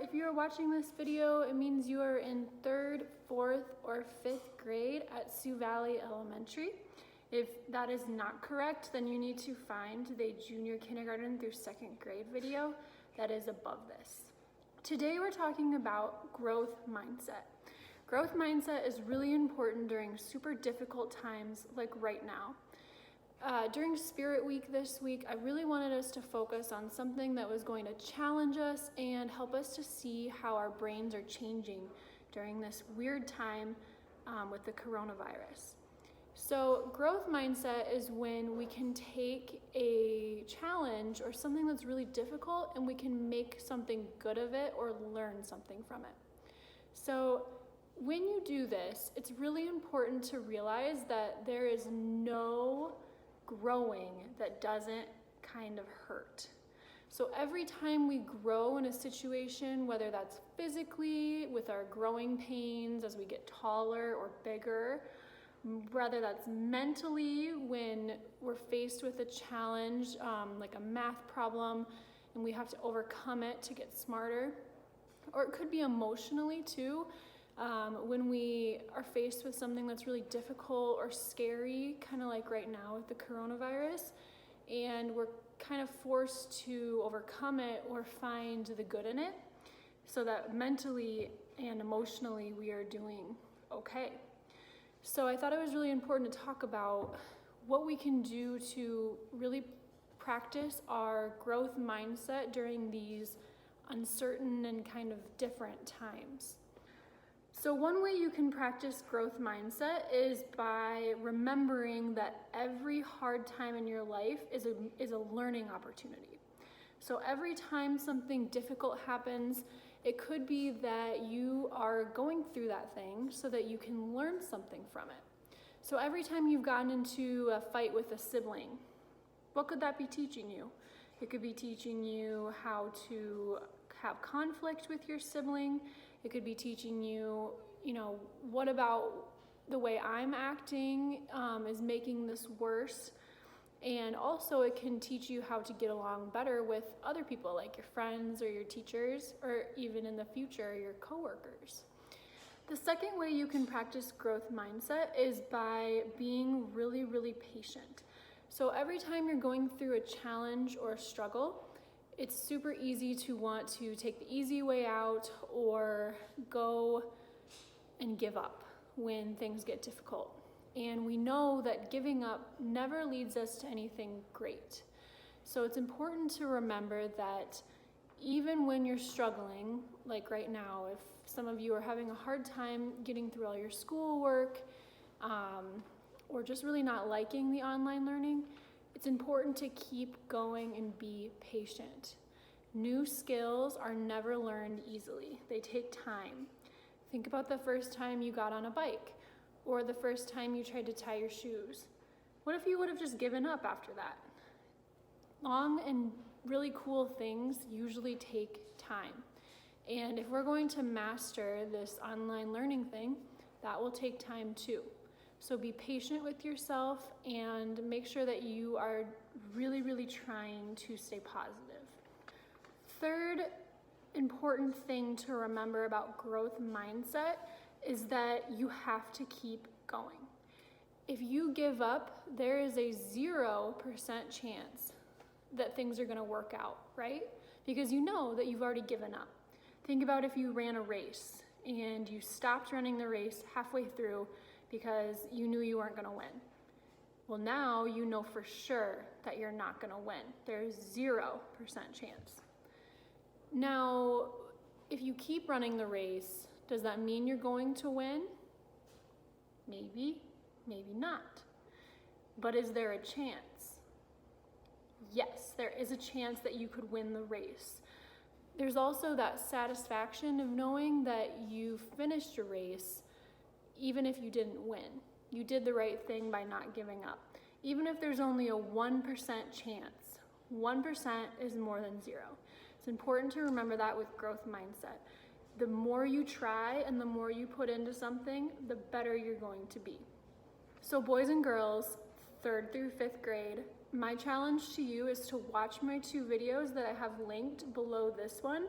if you are watching this video, it means you are in 3rd, 4th, or 5th grade at Sioux Valley Elementary. If that is not correct, then you need to find the junior kindergarten through 2nd grade video that is above this. Today we're talking about growth mindset. Growth mindset is really important during super difficult times like right now. During Spirit Week this week, I really wanted us to focus on something that was going to challenge us and help us to see how our brains are changing during this weird time with the coronavirus. So growth mindset is when we can take a challenge or something that's really difficult and we can make something good of it or learn something from it. So when you do this, it's really important to realize that there is no growing that doesn't kind of hurt. So every time we grow in a situation, whether that's physically with our growing pains as we get taller or bigger, whether that's mentally when we're faced with a challenge like a math problem and we have to overcome it to get smarter, or it could be emotionally too. When we are faced with something that's really difficult or scary, kind of like right now with the coronavirus, and we're kind of forced to overcome it or find the good in it so that mentally and emotionally we are doing okay. So I thought it was really important to talk about what we can do to really practice our growth mindset during these uncertain and kind of different times. So one way you can practice growth mindset is by remembering that every hard time in your life is a learning opportunity. So every time something difficult happens, it could be that you are going through that thing so that you can learn something from it. So every time you've gotten into a fight with a sibling, what could that be teaching you? It could be teaching you how to have conflict with your sibling. It could be teaching you, what about the way I'm acting is making this worse. And also it can teach you how to get along better with other people, like your friends or your teachers, or even in the future, your coworkers. The second way you can practice growth mindset is by being really, really patient. So every time you're going through a challenge or a struggle, it's super easy to want to take the easy way out or go and give up when things get difficult. And we know that giving up never leads us to anything great. So it's important to remember that even when you're struggling, like right now, if some of you are having a hard time getting through all your schoolwork, or just really not liking the online learning, it's important to keep going and be patient. New skills are never learned easily. They take time. Think about the first time you got on a bike, or the first time you tried to tie your shoes. What if you would have just given up after that? Long and really cool things usually take time. And if we're going to master this online learning thing, that will take time too. So be patient with yourself and make sure that you are really, really trying to stay positive. Third important thing to remember about growth mindset is that you have to keep going. If you give up, there is a 0% chance that things are going to work out, right? Because you know that you've already given up. Think about if you ran a race and you stopped running the race halfway through because you knew you weren't going to win. Well, now you know for sure that you're not going to win. There's 0% chance. Now, if you keep running the race, does that mean you're going to win? Maybe, maybe not. But is there a chance? Yes, there is a chance that you could win the race. There's also that satisfaction of knowing that you finished your race even if you didn't win. You did the right thing by not giving up. Even if there's only a 1% chance, 1% is more than 0. It's important to remember that with growth mindset. The more you try and the more you put into something, the better you're going to be. So boys and girls, 3rd through 5th grade, my challenge to you is to watch my 2 videos that I have linked below this one.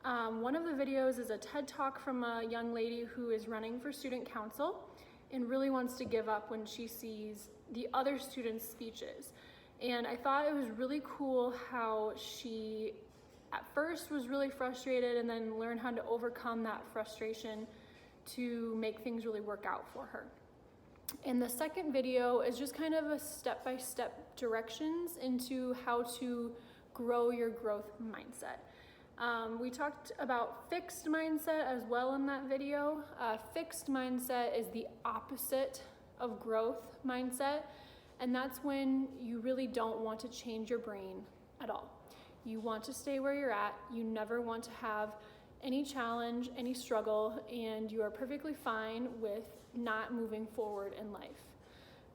One of the videos is a TED Talk from a young lady who is running for student council and really wants to give up when she sees the other students' speeches. And I thought it was really cool how she at first was really frustrated and then learned how to overcome that frustration to make things really work out for her. And the second video is just kind of a step-by-step directions into how to grow your growth mindset. We talked about fixed mindset as well in that video. Fixed mindset is the opposite of growth mindset, and that's when you really don't want to change your brain at all. You want to stay where you're at. You never want to have any challenge, any struggle, and you are perfectly fine with not moving forward in life.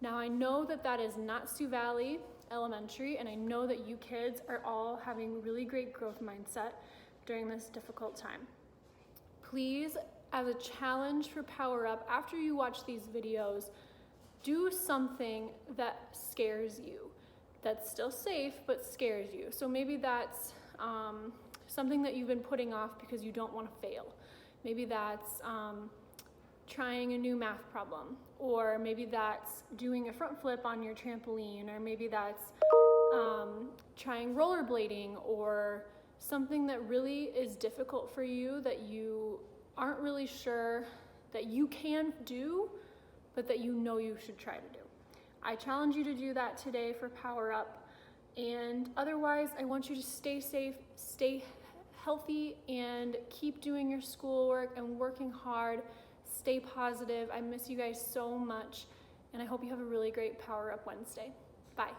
Now, I know that that is not Sioux Valley Elementary, and I know that you kids are all having really great growth mindset during this difficult time. Please, as a challenge for Power Up, after you watch these videos, do something that scares you, that's still safe, but scares you. So maybe that's something that you've been putting off because you don't want to fail. Maybe that's trying a new math problem, or maybe that's doing a front flip on your trampoline, or maybe that's trying rollerblading, or something that really is difficult for you that you aren't really sure that you can do, but that you know you should try to do. I challenge you to do that today for Power Up, and otherwise I want you to stay safe, stay healthy, and keep doing your schoolwork and working hard. Stay positive. I miss you guys so much, and I hope you have a really great Power Up Wednesday. Bye.